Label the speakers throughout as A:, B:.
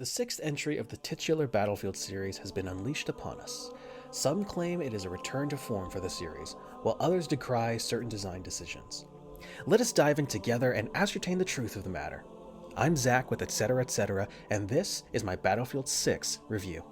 A: The sixth entry of the titular Battlefield series has been unleashed upon us. Some claim it is a return to form for the series, while others decry certain design decisions. Let us dive in together and ascertain the truth of the matter. I'm Zach with etc, and this is my Battlefield 6 review.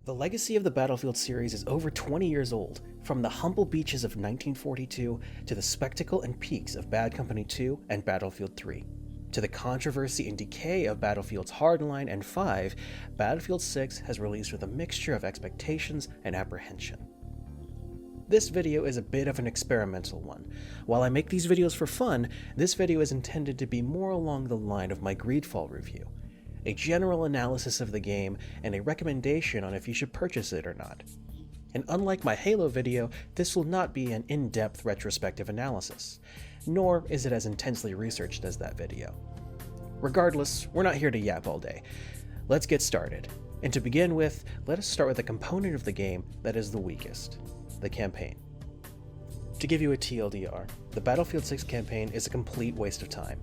A: The legacy of the Battlefield series is over 20 years old, from the humble beaches of 1942 to the spectacle and peaks of Bad Company 2 and Battlefield 3. To the controversy and decay of Battlefield's Hardline and 5, Battlefield 6 has released with a mixture of expectations and apprehension. This video is a bit of an experimental one. While I make these videos for fun, this video is intended to be more along the line of my Greedfall review. A general analysis of the game, and a recommendation on if you should purchase it or not. And unlike my Halo video, this will not be an in-depth retrospective analysis, nor is it as intensely researched as that video. Regardless, we're not here to yap all day. Let's get started. And to begin with, let us start with a component of the game that is the weakest, the campaign. To give you a TLDR, the Battlefield 6 campaign is a complete waste of time.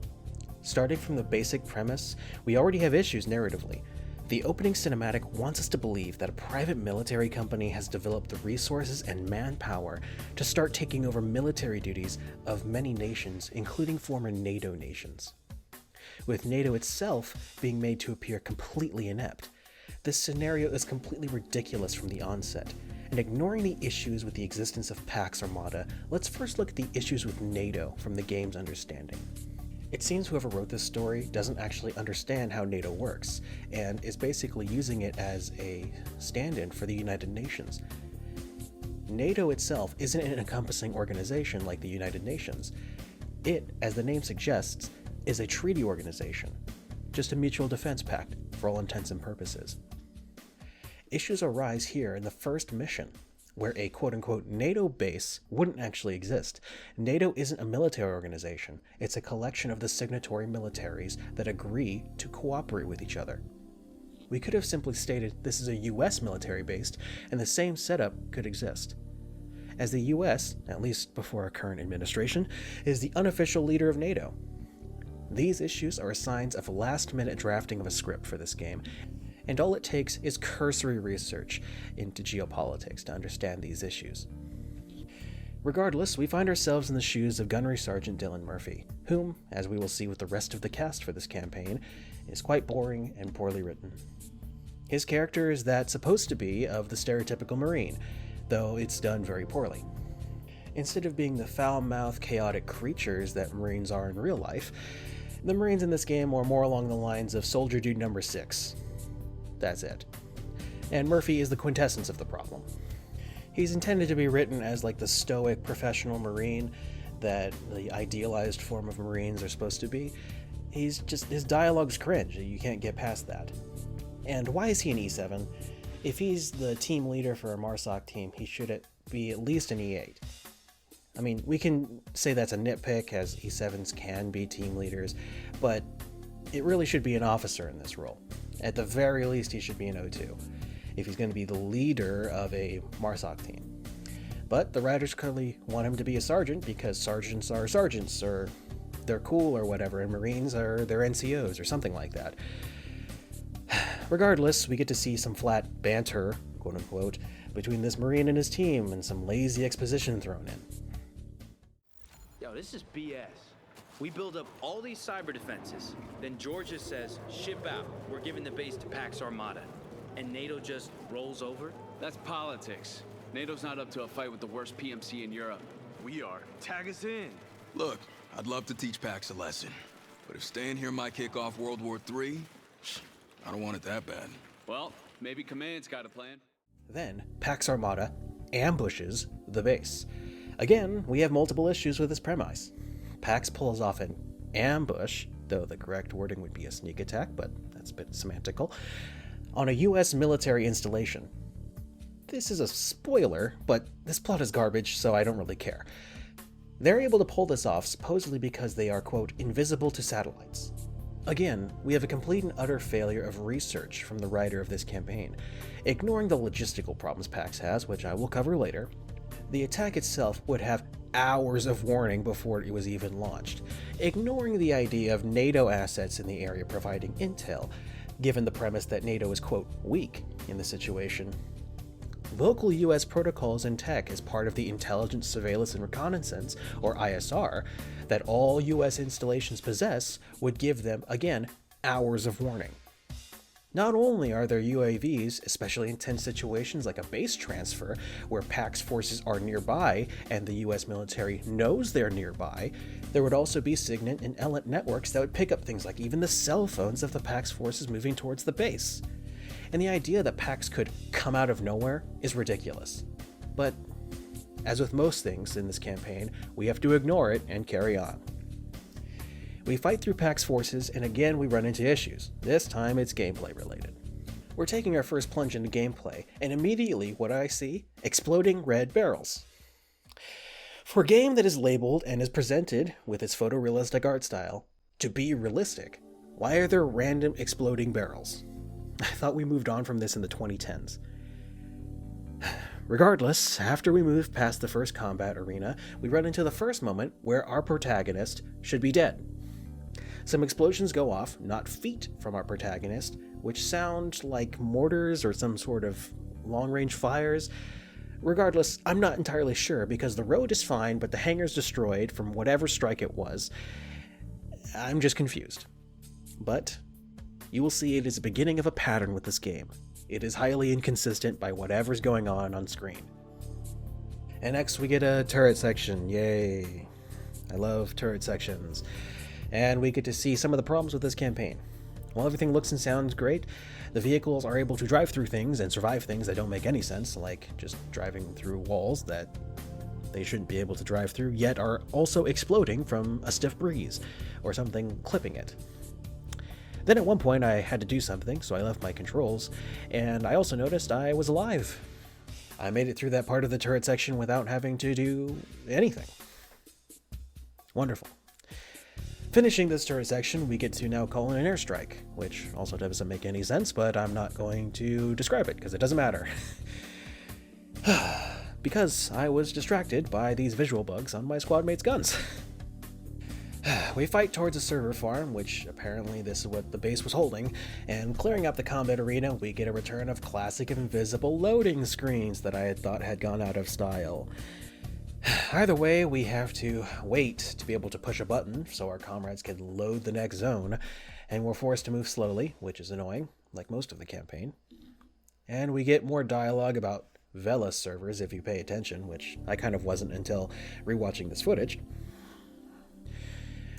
A: Starting from the basic premise, we already have issues narratively. The opening cinematic wants us to believe that a private military company has developed the resources and manpower to start taking over military duties of many nations, including former NATO nations. With NATO itself being made to appear completely inept, this scenario is completely ridiculous from the onset. And ignoring the issues with the existence of Pax Armada, let's first look at the issues with NATO from the game's understanding. It seems whoever wrote this story doesn't actually understand how NATO works, and is basically using it as a stand-in for the United Nations. NATO itself isn't an encompassing organization like the United Nations. It, as the name suggests, is a treaty organization, just a mutual defense pact for all intents and purposes. Issues arise here in the first mission, where a quote-unquote NATO base wouldn't actually exist. NATO isn't a military organization, it's a collection of the signatory militaries that agree to cooperate with each other. We could have simply stated this is a US military base, and the same setup could exist. As the US, at least before our current administration, is the unofficial leader of NATO. These issues are signs of last-minute drafting of a script for this game, and all it takes is cursory research into geopolitics to understand these issues. Regardless, we find ourselves in the shoes of Gunnery Sergeant Dylan Murphy, whom, as we will see with the rest of the cast for this campaign, is quite boring and poorly written. His character is that supposed to be of the stereotypical Marine, though it's done very poorly. Instead of being the foul-mouthed, chaotic creatures that Marines are in real life, the Marines in this game are more along the lines of Soldier Dude Number 6. That's it. And Murphy is the quintessence of the problem. He's intended to be written as like the stoic professional Marine that the idealized form of Marines are supposed to be. His dialogue's cringe. You can't get past that. And why is he an E7? If he's the team leader for a MARSOC team, he should at be at least an E8. I mean, we can say that's a nitpick, as E7s can be team leaders, but it really should be an officer in this role. At the very least, he should be an O2, if he's going to be the leader of a MARSOC team. But the writers clearly want him to be a sergeant because sergeants are sergeants, or they're cool or whatever, and Marines are their NCOs or something like that. Regardless, we get to see some flat banter, quote unquote, between this Marine and his team, and some lazy exposition thrown in.
B: Yo, this is BS. We build up all these cyber defenses, then Georgia says, ship out, we're giving the base to Pax Armada, and NATO just rolls over?
C: That's politics. NATO's not up to a fight with the worst PMC in Europe.
D: We are. Tag us in.
E: Look, I'd love to teach Pax a lesson, but if staying here might kick off World War III, I don't want it that bad.
C: Well, maybe Command's got a plan.
A: Then, Pax Armada ambushes the base. Again, we have multiple issues with this premise. Pax pulls off an ambush, though the correct wording would be a sneak attack, but that's a bit semantical, on a US military installation. This is a spoiler, but this plot is garbage, so I don't really care. They're able to pull this off supposedly because they are, quote, invisible to satellites. Again, we have a complete and utter failure of research from the writer of this campaign. Ignoring the logistical problems Pax has, which I will cover later, the attack itself would have hours of warning before it was even launched. Ignoring the idea of NATO assets in the area providing intel, given the premise that NATO is, quote, weak in the situation. Local US protocols and tech as part of the Intelligence, Surveillance, and Reconnaissance, or ISR, that all US installations possess would give them, again, hours of warning. Not only are there UAVs, especially in tense situations like a base transfer, where Pax forces are nearby and the US military knows they're nearby, there would also be SIGINT and ELINT networks that would pick up things like even the cell phones of the Pax forces moving towards the base. And the idea that Pax could come out of nowhere is ridiculous. But, as with most things in this campaign, we have to ignore it and carry on. We fight through Pax forces, and again we run into issues. This time it's gameplay related. We're taking our first plunge into gameplay, and immediately what I see? Exploding red barrels. For a game that is labeled and is presented with its photorealistic art style to be realistic, why are there random exploding barrels? I thought we moved on from this in the 2010s. Regardless, after we move past the first combat arena, we run into the first moment where our protagonist should be dead. Some explosions go off, not feet from our protagonist, which sound like mortars or some sort of long-range fires. Regardless, I'm not entirely sure because the road is fine, but the hangar's destroyed from whatever strike it was. I'm just confused. But you will see it is the beginning of a pattern with this game. It is highly inconsistent by whatever's going on screen. And next we get a turret section, yay. I love turret sections. And we get to see some of the problems with this campaign. While everything looks and sounds great, the vehicles are able to drive through things and survive things that don't make any sense, like just driving through walls that they shouldn't be able to drive through, yet are also exploding from a stiff breeze, or something clipping it. Then at one point I had to do something, so I left my controls, and I also noticed I was alive. I made it through that part of the turret section without having to do anything. Wonderful. Finishing this turret section, we get to now call in an airstrike, which also doesn't make any sense, but I'm not going to describe it because it doesn't matter. Because I was distracted by these visual bugs on my squad mates' guns. We fight towards a server farm, which apparently this is what the base was holding, and clearing up the combat arena, we get a return of classic invisible loading screens that I had thought had gone out of style. Either way, we have to wait to be able to push a button so our comrades can load the next zone, and we're forced to move slowly, which is annoying, like most of the campaign. And we get more dialogue about Velas servers if you pay attention, which I kind of wasn't until rewatching this footage.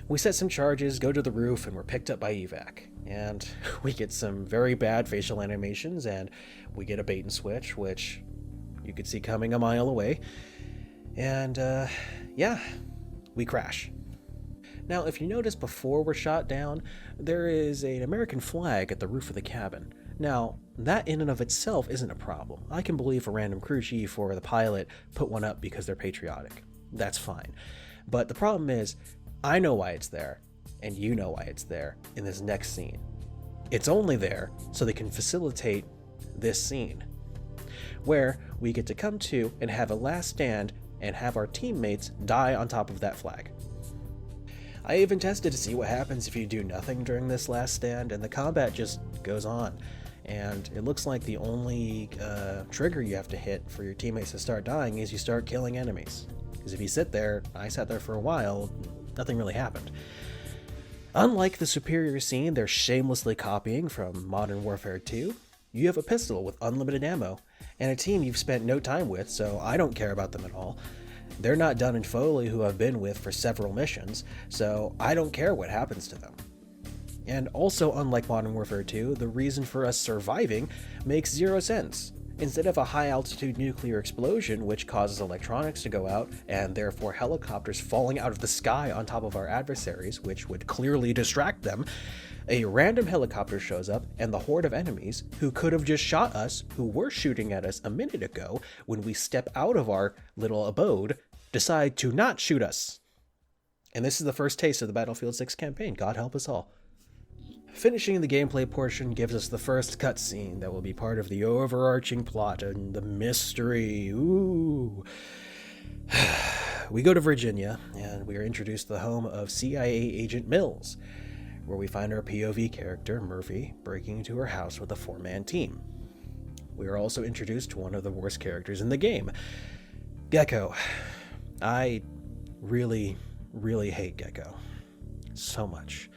A: We set some charges, go to the roof, and we're picked up by evac. And we get some very bad facial animations, and we get a bait and switch, which you could see coming a mile away. And, yeah, we crash. Now, if you notice before we're shot down, there is an American flag at the roof of the cabin. Now, that in and of itself isn't a problem. I can believe a random crew chief or the pilot put one up because they're patriotic. That's fine. But the problem is, I know why it's there, and you know why it's there in this next scene. It's only there so they can facilitate this scene, where we get to come to and have a last stand and have our teammates die on top of that flag. I even tested to see what happens if you do nothing during this last stand, and the combat just goes on. And it looks like the only trigger you have to hit for your teammates to start dying is you start killing enemies. Because if you sit there, I sat there for a while, nothing really happened. Unlike the Superior scene they're shamelessly copying from Modern Warfare 2, you have a pistol with unlimited ammo, and a team you've spent no time with, so I don't care about them at all. They're not Dunn and Foley, who I've been with for several missions, so I don't care what happens to them. And also, unlike Modern Warfare 2, the reason for us surviving makes zero sense. Instead of a high-altitude nuclear explosion which causes electronics to go out, and therefore helicopters falling out of the sky on top of our adversaries, which would clearly distract them, a random helicopter shows up, and the horde of enemies, who could have just shot us, who were shooting at us a minute ago, when we step out of our little abode, decide to not shoot us. And this is the first taste of the Battlefield 6 campaign, God help us all. Finishing the gameplay portion gives us the first cutscene that will be part of the overarching plot and the mystery. Ooh. We go to Virginia, and we are introduced to the home of CIA agent Mills, where we find our POV character, Murphy, breaking into her house with a 4-man team. We are also introduced to one of the worst characters in the game, Gecko. I really, really hate Gecko. So much.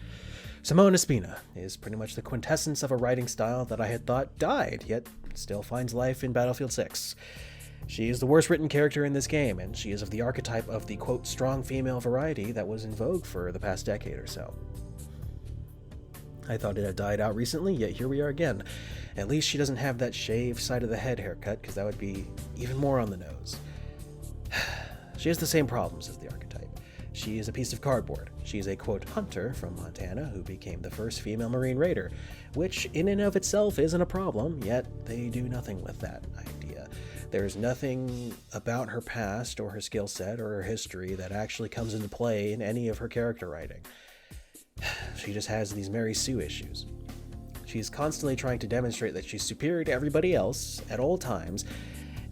A: Simone Espina is pretty much the quintessence of a writing style that I had thought died, yet still finds life in Battlefield 6. She is the worst written character in this game, and she is of the archetype of the, quote, strong female variety that was in vogue for the past decade or so. I thought it had died out recently, yet here we are again. At least she doesn't have that shaved side of the head haircut, because that would be even more on the nose. She has the same problems as the archetype. She is a piece of cardboard. She is a, quote, hunter from Montana who became the first female Marine Raider, which in and of itself isn't a problem, yet they do nothing with that idea. There's nothing about her past or her skill set or her history that actually comes into play in any of her character writing. She just has these Mary Sue issues. She's constantly trying to demonstrate that she's superior to everybody else at all times,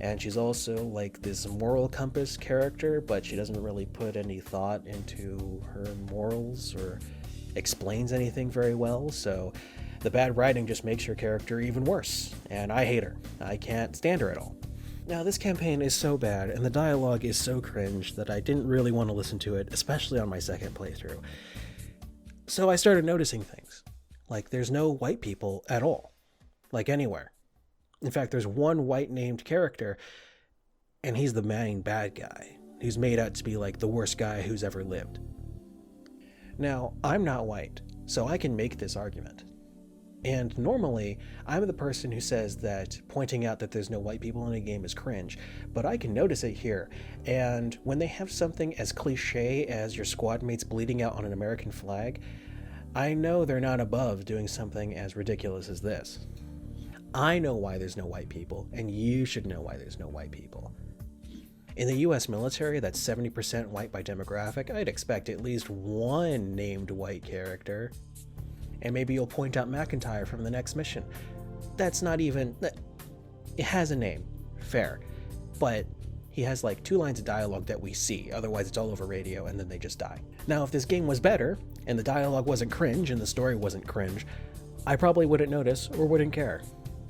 A: and she's also like this moral compass character, but she doesn't really put any thought into her morals or explains anything very well, so the bad writing just makes her character even worse, and I hate her. I can't stand her at all. Now, this campaign is so bad, and the dialogue is so cringe that I didn't really want to listen to it, especially on my second playthrough. So I started noticing things. Like, there's no white people at all. Like, anywhere. In fact, there's one white named character, and he's the main bad guy, who's made out to be like the worst guy who's ever lived. Now, I'm not white, so I can make this argument. And normally, I'm the person who says that pointing out that there's no white people in a game is cringe, but I can notice it here. And when they have something as cliche as your squad mates bleeding out on an American flag, I know they're not above doing something as ridiculous as this. I know why there's no white people, and you should know why there's no white people. In the US military, that's 70% white by demographic, I'd expect at least one named white character. And maybe you'll point out McIntyre from the next mission. That's not even... It has a name. Fair. But he has like 2 lines of dialogue that we see, otherwise it's all over radio and then they just die. Now, if this game was better, and the dialogue wasn't cringe and the story wasn't cringe, I probably wouldn't notice or wouldn't care.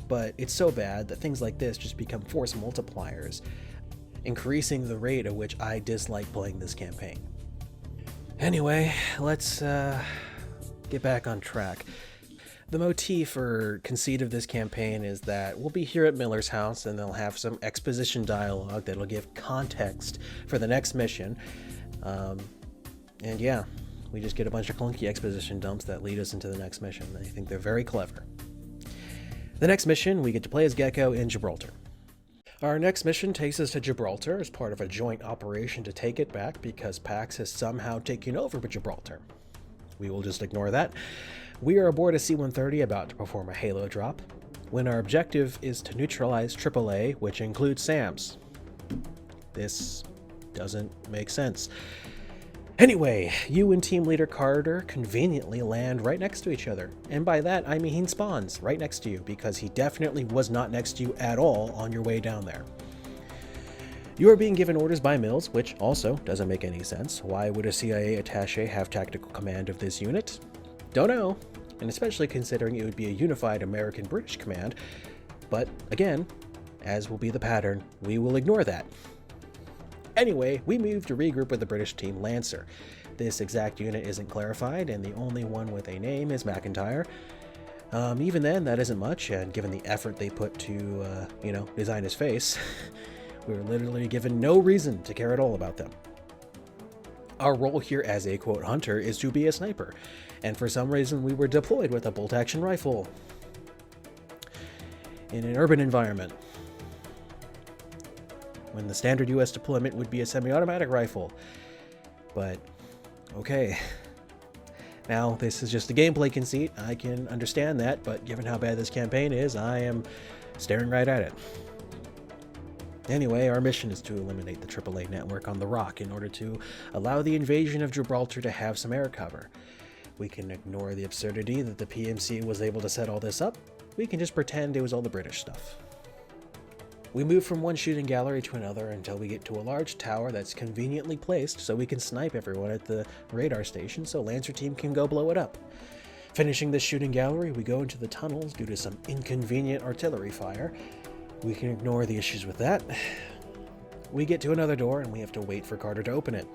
A: But it's so bad that things like this just become force multipliers, increasing the rate at which I dislike playing this campaign. Anyway, let's get back on track. The motif or conceit of this campaign is that we'll be here at Miller's house and they'll have some exposition dialogue that'll give context for the next mission. And yeah, we just get a bunch of clunky exposition dumps that lead us into the next mission. I think they're very clever. The next mission, we get to play as Gecko in Gibraltar. Our next mission takes us to Gibraltar as part of a joint operation to take it back because PAX has somehow taken over Gibraltar. We will just ignore that. We are aboard a C-130 about to perform a halo drop. when our objective is to neutralize AAA, which includes SAMs. This doesn't make sense. Anyway, you and team leader Carter conveniently land right next to each other. And by that, I mean he spawns right next to you, because he definitely was not next to you at all on your way down there. You are being given orders by Mills, which also doesn't make any sense. Why would a CIA attaché have tactical command of this unit? Don't know, and especially considering it would be a unified American-British command. But again, as will be the pattern, we will ignore that. Anyway, we move to regroup with the British team Lancer. This exact unit isn't clarified, and the only one with a name is McIntyre. Even then, that isn't much, and given the effort they put to, design his face, we were literally given no reason to care at all about them. Our role here as a quote hunter is to be a sniper, and for some reason we were deployed with a bolt-action rifle in an urban environment, when the standard US deployment would be a semi-automatic rifle. But okay. Now, this is just a gameplay conceit, I can understand that, but given how bad this campaign is, I am staring right at it. Anyway, our mission is to eliminate the AAA network on the Rock in order to allow the invasion of Gibraltar to have some air cover. We can ignore the absurdity that the PMC was able to set all this up. We can just pretend it was all the British stuff. We move from one shooting gallery to another until we get to a large tower that's conveniently placed so we can snipe everyone at the radar station so Lancer team can go blow it up. Finishing this shooting gallery, we go into the tunnels due to some inconvenient artillery fire. We can ignore the issues with that. We get to another door and we have to wait for Carter to open it.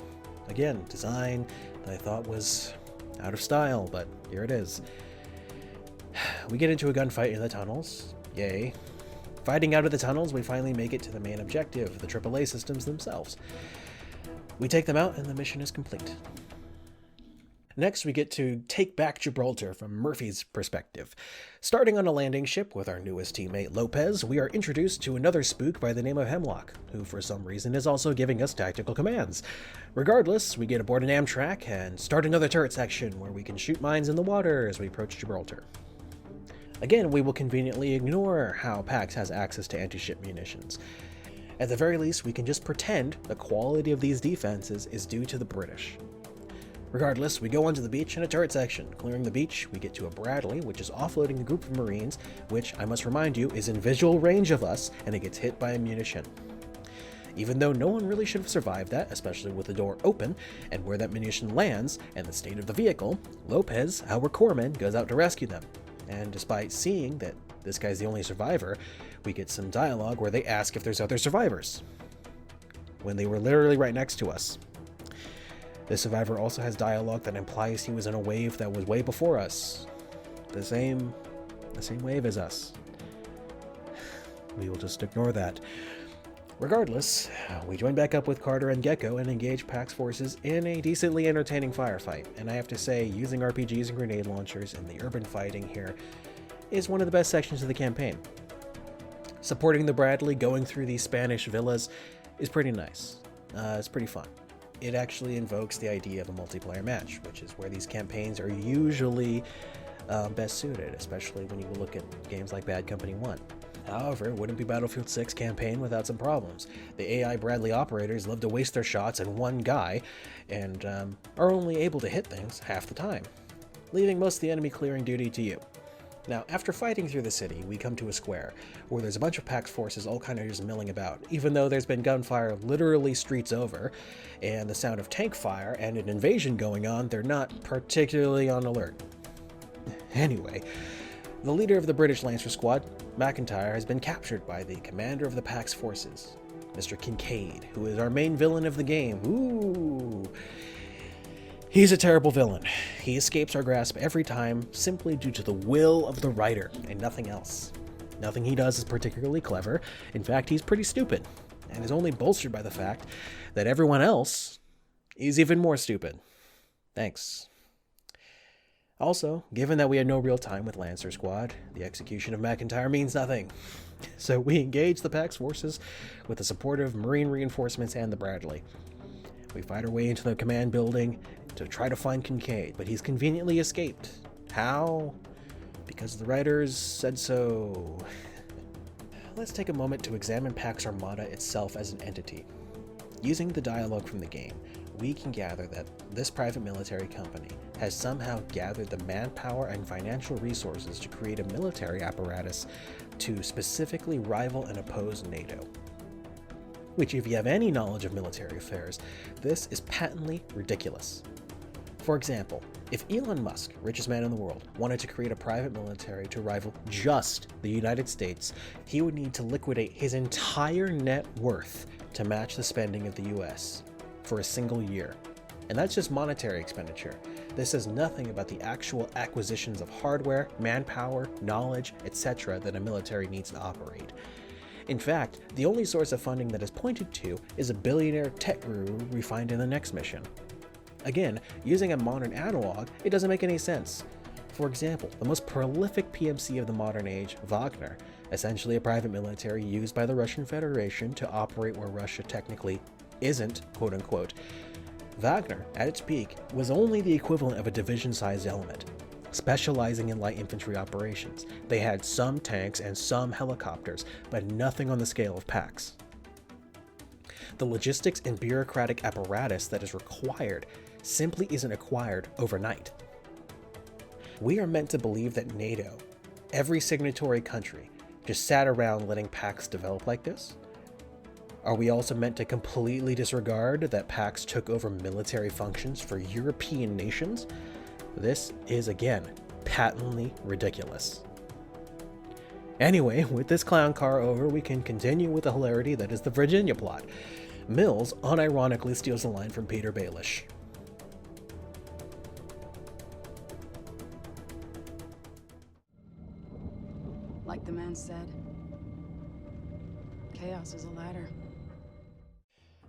A: Again, design that I thought was out of style, but here it is. We get into a gunfight in the tunnels. Yay. Fighting out of the tunnels, we finally make it to the main objective, the AAA systems themselves. We take them out and the mission is complete. Next, we get to take back Gibraltar from Murphy's perspective. Starting on a landing ship with our newest teammate Lopez, we are introduced to another spook by the name of Hemlock, who for some reason is also giving us tactical commands. Regardless, we get aboard an Amtrak and start another turret section where we can shoot mines in the water as we approach Gibraltar. Again, we will conveniently ignore how PAX has access to anti-ship munitions. At the very least, we can just pretend the quality of these defenses is due to the British. Regardless, we go onto the beach in a turret section. Clearing the beach, we get to a Bradley, which is offloading a group of Marines, which, I must remind you, is in visual range of us, and it gets hit by a munition. Even though no one really should have survived that, especially with the door open, and where that munition lands, and the state of the vehicle, Lopez, our corpsman, goes out to rescue them. And despite seeing that this guy's the only survivor, we get some dialogue where they ask if there's other survivors, when they were literally right next to us. The survivor also has dialogue that implies he was in a wave that was way before us. The same wave as us. We will just ignore that. Regardless, we join back up with Carter and Gecko and engage PAX forces in a decently entertaining firefight. And I have to say, using RPGs and grenade launchers in the urban fighting here is one of the best sections of the campaign. Supporting the Bradley going through these Spanish villas is pretty nice. It's pretty fun. It actually invokes the idea of a multiplayer match, which is where these campaigns are usually best suited, especially when you look at games like Bad Company 1. However, it wouldn't be Battlefield 6 campaign without some problems. The AI Bradley operators love to waste their shots on one guy, and are only able to hit things half the time, leaving most of the enemy clearing duty to you. Now, after fighting through the city, we come to a square, where there's a bunch of PAX forces all kind of just milling about, even though there's been gunfire literally streets over, and the sound of tank fire and an invasion going on, they're not particularly on alert. Anyway, the leader of the British Lancer Squad, McIntyre, has been captured by the commander of the PAX forces, Mr. Kincaid, who is our main villain of the game. Ooh! He's a terrible villain. He escapes our grasp every time simply due to the will of the writer and nothing else. Nothing he does is particularly clever. In fact, he's pretty stupid, and is only bolstered by the fact that everyone else is even more stupid. Thanks. Also, given that we had no real time with Lancer Squad, the execution of McIntyre means nothing. So we engage the PAX forces with the support of Marine reinforcements and the Bradley. We fight our way into the command building to try to find Kincaid, but he's conveniently escaped. How? because the writers said so. Let's take a moment to examine Pax Armada itself as an entity. Using the dialogue from the game, we can gather that this private military company has somehow gathered the manpower and financial resources to create a military apparatus to specifically rival and oppose NATO. Which, if you have any knowledge of military affairs, this is patently ridiculous. For example, if Elon Musk, richest man in the world, wanted to create a private military to rival just the United States, he would need to liquidate his entire net worth to match the spending of the US for a single year. And that's just monetary expenditure. This says nothing about the actual acquisitions of hardware, manpower, knowledge, etc. that a military needs to operate. In fact, the only source of funding that is pointed to is a billionaire tech guru we find in the next mission. Again, using a modern analog, it doesn't make any sense. For example, the most prolific PMC of the modern age, Wagner, essentially a private military used by the Russian Federation to operate where Russia technically isn't, quote-unquote. Wagner, at its peak, was only the equivalent of a division-sized element, specializing in light infantry operations. They had some tanks and some helicopters, but nothing on the scale of Pax. The logistics and bureaucratic apparatus that is required simply isn't acquired overnight. We are meant to believe that NATO, every signatory country, just sat around letting Pax develop like this? Are we also meant to completely disregard that Pax took over military functions for European nations? This is, again, patently ridiculous. Anyway, with this clown car over, we can continue with the hilarity that is the Virginia plot. Mills unironically steals a line from Peter Baelish.
F: Like the man said, chaos is a ladder.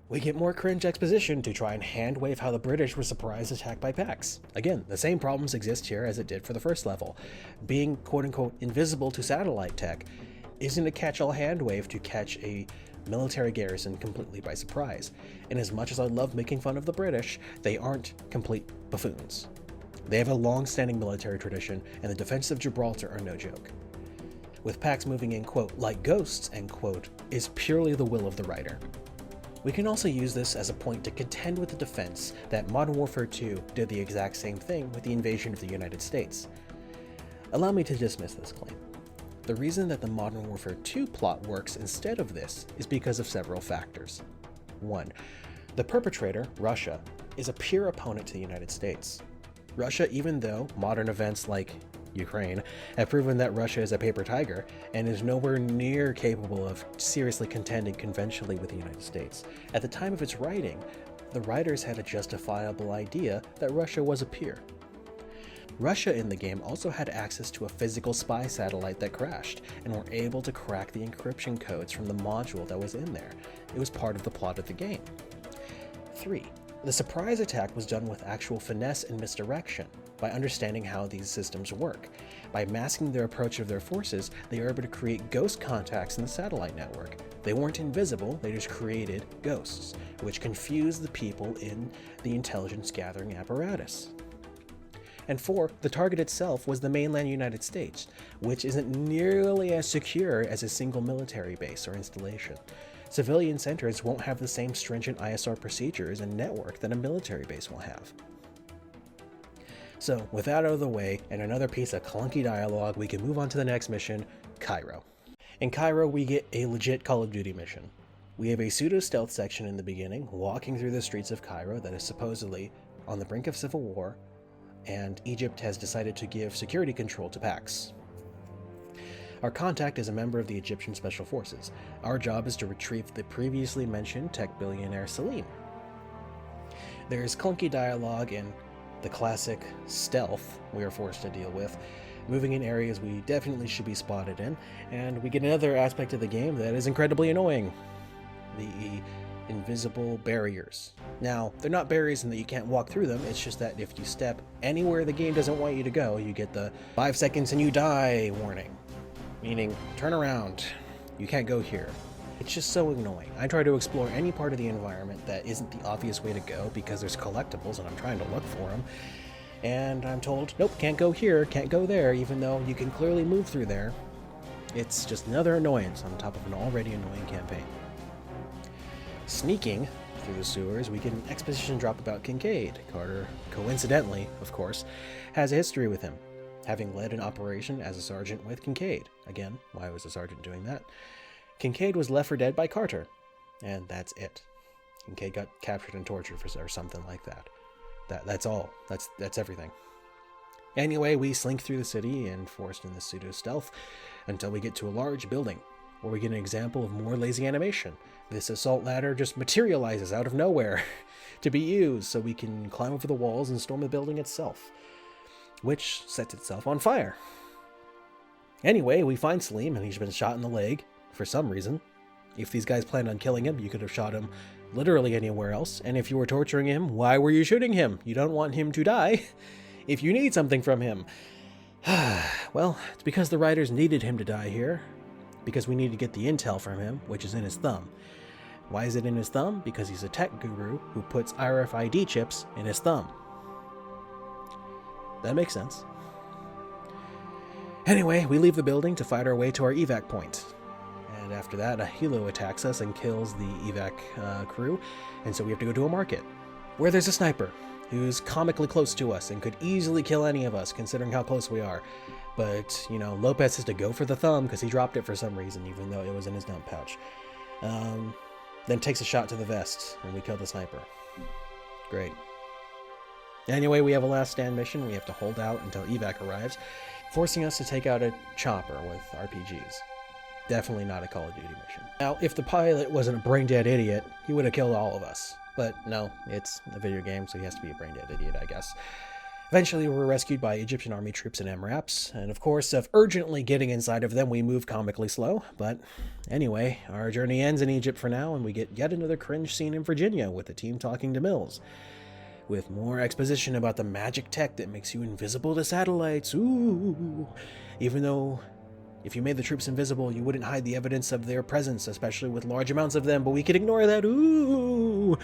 A: We get more cringe exposition to try and hand-wave how the British were surprise attacked by Pax. Again, the same problems exist here as it did for the first level. Being quote-unquote invisible to satellite tech isn't a catch-all hand-wave to catch a military garrison completely by surprise. And as much as I love making fun of the British, they aren't complete buffoons. They have a long-standing military tradition, and the defenses of Gibraltar are no joke. With Pax moving in, quote, like ghosts, end quote, is purely the will of the writer. We can also use this as a point to contend with the defense that Modern Warfare 2 did the exact same thing with the invasion of the United States. Allow me to dismiss this claim. The reason that the Modern Warfare 2 plot works instead of this is because of several factors. 1. The perpetrator, Russia, is a pure opponent to the United States. Russia, even though modern events like Ukraine have proven that Russia is a paper tiger and is nowhere near capable of seriously contending conventionally with the United States. At the time of its writing, the writers had a justifiable idea that Russia was a peer. Russia in the game also had access to a physical spy satellite that crashed and were able to crack the encryption codes from the module that was in there. It was part of the plot of the game. 3. The surprise attack was done with actual finesse and misdirection. By understanding how these systems work. By masking their approach of their forces, they were able to create ghost contacts in the satellite network. They weren't invisible, they just created ghosts, which confused the people in the intelligence gathering apparatus. And 4, the target itself was the mainland United States, which isn't nearly as secure as a single military base or installation. Civilian centers won't have the same stringent ISR procedures and network that a military base will have. So, with that out of the way, and another piece of clunky dialogue, we can move on to the next mission, Cairo. In Cairo, we get a legit Call of Duty mission. We have a pseudo-stealth section in the beginning, walking through the streets of Cairo that is supposedly on the brink of civil war, and Egypt has decided to give security control to Pax. Our contact is a member of the Egyptian Special Forces. Our job is to retrieve the previously mentioned tech billionaire Salim. There is clunky dialogue and the classic stealth we are forced to deal with, moving in areas we definitely should be spotted in, and we get another aspect of the game that is incredibly annoying. The invisible barriers. Now, they're not barriers in that you can't walk through them, it's just that if you step anywhere the game doesn't want you to go, you get the 5 seconds and you die warning. Meaning, turn around, you can't go here. It's just so annoying. I try to explore any part of the environment that isn't the obvious way to go because there's collectibles and I'm trying to look for them. And I'm told, nope, can't go here, can't go there, even though you can clearly move through there. It's just another annoyance on top of an already annoying campaign. Sneaking through the sewers, we get an exposition drop about Kincaid. Carter, coincidentally, of course, has a history with him, having led an operation as a sergeant with Kincaid. Again, why was a sergeant doing that? Kincaid was left for dead by Carter, and that's it. Kincaid got captured and tortured or something like that. That's all. That's everything. Anyway, we slink through the city and forced in the pseudo-stealth until we get to a large building, where we get an example of more lazy animation. This assault ladder just materializes out of nowhere to be used so we can climb over the walls and storm the building itself, which sets itself on fire. Anyway, we find Salim, and he's been shot in the leg for some reason. If these guys planned on killing him, you could have shot him literally anywhere else. And if you were torturing him, why were you shooting him? You don't want him to die if you need something from him. Well, it's because the writers needed him to die here, because we need to get the intel from him, which is in his thumb. Why is it in his thumb? Because he's a tech guru who puts RFID chips in his thumb. That makes sense. Anyway, we leave the building to fight our way to our evac point. And after that, a helo attacks us and kills the evac crew, and so we have to go to a market, where there's a sniper who's comically close to us and could easily kill any of us, considering how close we are. But, you know, Lopez has to go for the thumb because he dropped it for some reason, even though it was in his dump pouch. Then takes a shot to the vest, and we kill the sniper. Great. Anyway, we have a last stand mission. We have to hold out until evac arrives, forcing us to take out a chopper with RPGs. Definitely not a Call of Duty mission. Now, if the pilot wasn't a brain-dead idiot, he would have killed all of us. But no, it's a video game, so he has to be a brain-dead idiot, I guess. Eventually, we're rescued by Egyptian army troops and MRAPs, and of course, of urgently getting inside of them, we move comically slow. But anyway, our journey ends in Egypt for now, and we get yet another cringe scene in Virginia with the team talking to Mills, with more exposition about the magic tech that makes you invisible to satellites. Ooh! Even though, if you made the troops invisible, you wouldn't hide the evidence of their presence, especially with large amounts of them, but we could ignore that. Ooh!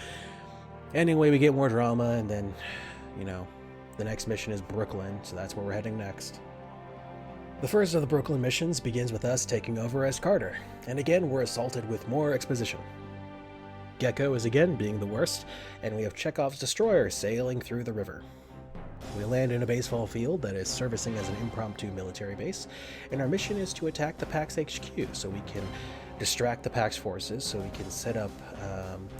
A: Anyway, we get more drama, and then, you know, the next mission is Brooklyn, so that's where we're heading next. The first of the Brooklyn missions begins with us taking over as Carter, and again we're assaulted with more exposition. Gecko is again being the worst, and we have Chekhov's destroyer sailing through the river. We land in a baseball field that is servicing as an impromptu military base, and our mission is to attack the PAX HQ so we can distract the PAX forces, so we can set up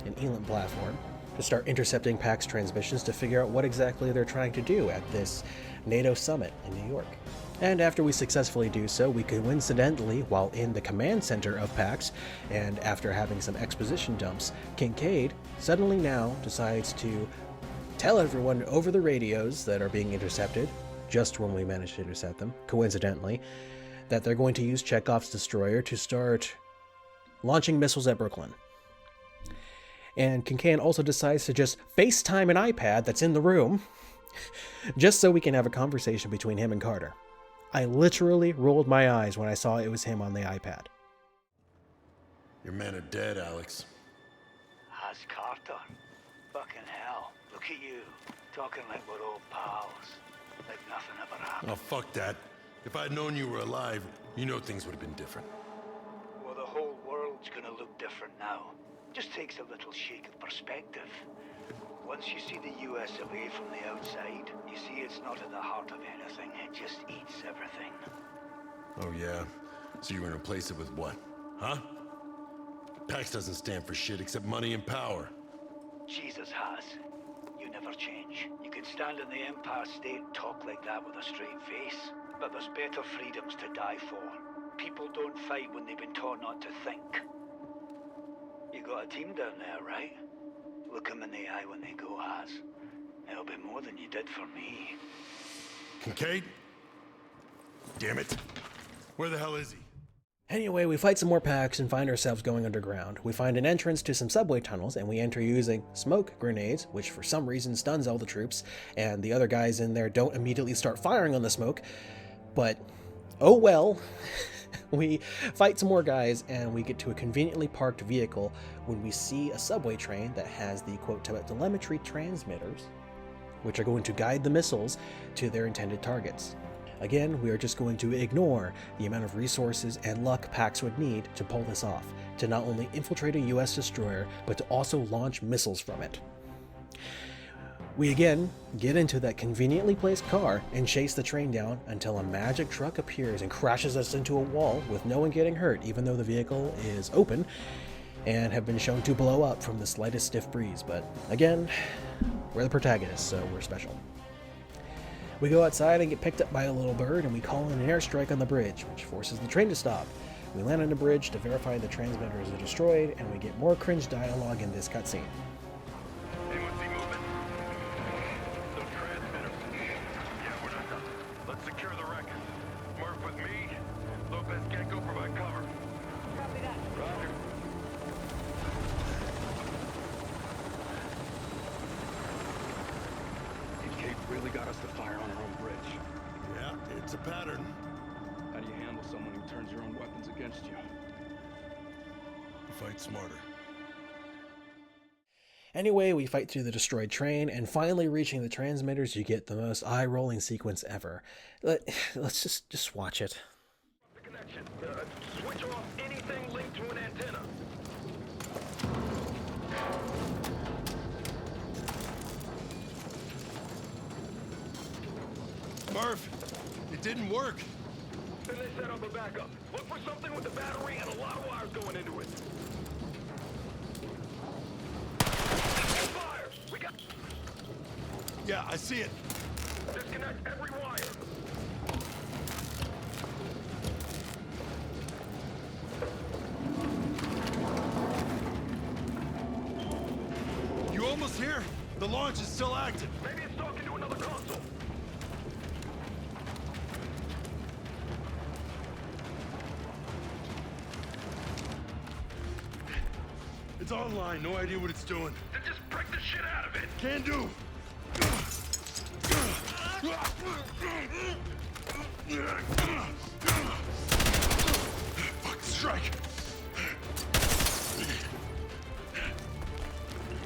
A: an ELINT platform to start intercepting PAX transmissions to figure out what exactly they're trying to do at this NATO summit in New York. And after we successfully do so, we coincidentally, while in the command center of PAX, and after having some exposition dumps, Kincaid suddenly now decides to tell everyone over the radios that are being intercepted, just when we manage to intercept them, coincidentally, that they're going to use Chekhov's destroyer to start launching missiles at Brooklyn. And Kincaid also decides to just FaceTime an iPad that's in the room, just so we can have a conversation between him and Carter. I literally rolled my eyes when I saw it was him on the iPad.
G: Your men are dead, Alex.
H: Has Carter? Fucking hell. Look at you. Talking like we're old pals. Like nothing ever happened.
G: Oh, fuck that. If I'd known you were alive, you know things would have been different.
H: Well, the whole world's gonna look different now. Just takes a little shake of perspective. Once you see the US away from the outside, you see it's not at the heart of anything. It just eats everything.
G: Oh, yeah? So you're gonna replace it with what? Huh? PAX doesn't stand for shit except money and power.
H: Jesus has. You never change. You could stand in the Empire State and talk like that with a straight face. But there's better freedoms to die for. People don't fight when they've been taught not to think. You got a team down there, right? Look them in the eye when they go, Has. It'll be more than you did for me.
G: Kincaid? Damn it. Where the hell is he?
A: Anyway, we fight some more PAX and find ourselves going underground. We find an entrance to some subway tunnels, and we enter using smoke grenades, which for some reason stuns all the troops, and the other guys in there don't immediately start firing on the smoke. But, oh well. We fight some more guys, and we get to a conveniently parked vehicle when we see a subway train that has the, quote, telemetry transmitters which are going to guide the missiles to their intended targets. Again, we are just going to ignore the amount of resources and luck Pax would need to pull this off, to not only infiltrate a US destroyer, but to also launch missiles from it. We again get into that conveniently placed car and chase the train down until a magic truck appears and crashes us into a wall with no one getting hurt, even though the vehicle is open and have been shown to blow up from the slightest stiff breeze. But again, we're the protagonists, so we're special. We go outside and get picked up by a little bird, and we call in an airstrike on the bridge, which forces the train to stop. We land on the bridge to verify the transmitters are destroyed, and we get more cringe dialogue in this cutscene.
G: Anyone see movement? Those transmitters. Yeah, we're not done. Let's secure the wreck. Murph with me. Lopez can't go provide cover.
I: Copy that.
G: Roger.
C: Kate really got us to fire on our own bridge.
G: Yeah, it's a pattern.
C: How do you handle someone who turns your own weapons against you?
G: Fight smarter.
A: Anyway, we fight through the destroyed train, and finally reaching the transmitters, you get the most eye-rolling sequence ever. Let's just watch it.
G: The connection. Switch off anything linked to an antenna. Murph, it didn't work. Then they set up a backup. Look for something with a battery and a lot of wires going into it. Fire! We got. Yeah, I see it. Disconnect every wire. You almost here? The launch is still active. Maybe it's talking to another console. It's online, no idea what it's doing. Then just break the shit out of it. Can do. Fuck, strike.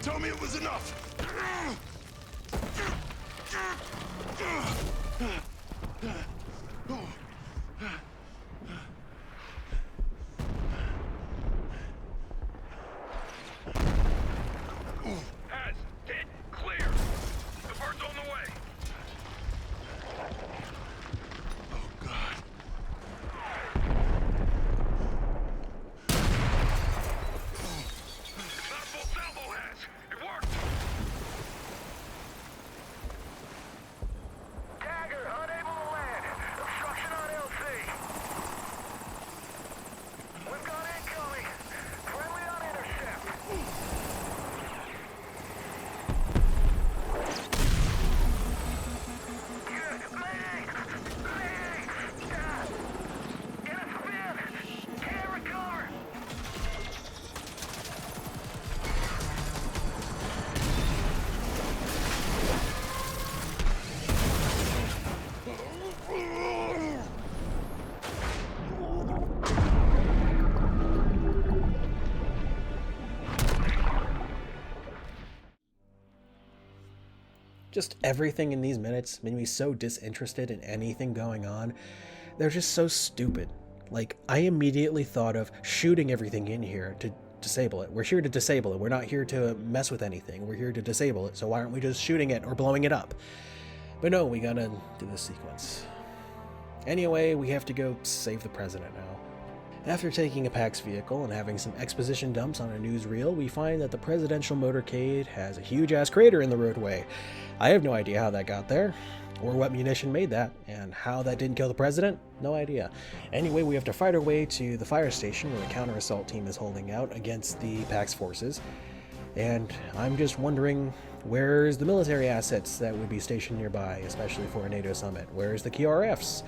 G: Tell me it was enough.
A: Just everything in these minutes made me so disinterested in anything going on. They're just so stupid. Like, I immediately thought of shooting everything in here to disable it. We're here to disable it. We're not here to mess with anything. We're here to disable it. So why aren't we just shooting it or blowing it up? But no, we gotta do this sequence. Anyway, we have to go save the president now. After taking a PAX vehicle and having some exposition dumps on a newsreel, we find that the presidential motorcade has a huge-ass crater in the roadway. I have no idea how that got there, or what munition made that, and how that didn't kill the president? No idea. Anyway, we have to fight our way to the fire station where the counter-assault team is holding out against the PAX forces. And I'm just wondering, where's the military assets that would be stationed nearby, especially for a NATO summit? Where's the KRFs?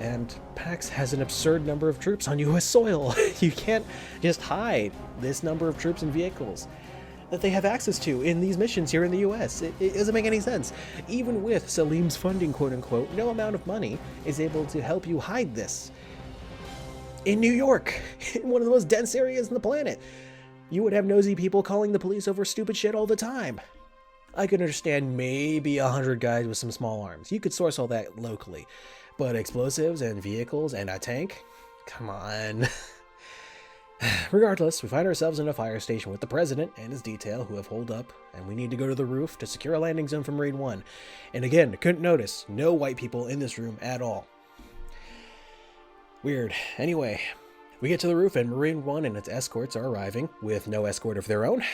A: And PAX has an absurd number of troops on US soil. You can't just hide this number of troops and vehicles that they have access to in these missions here in the US. It doesn't make any sense. Even with Salim's funding, quote unquote, no amount of money is able to help you hide this. In New York, in one of the most dense areas on the planet, you would have nosy people calling the police over stupid shit all the time. I could understand maybe 100 guys with some small arms. You could source all that locally. But explosives and vehicles and a tank? Come on. Regardless, we find ourselves in a fire station with the president and his detail who have holed up, and we need to go to the roof to secure a landing zone for Marine 1. And again, couldn't notice, no white people in this room at all. Weird. Anyway, we get to the roof and Marine 1 and its escorts are arriving with no escort of their own.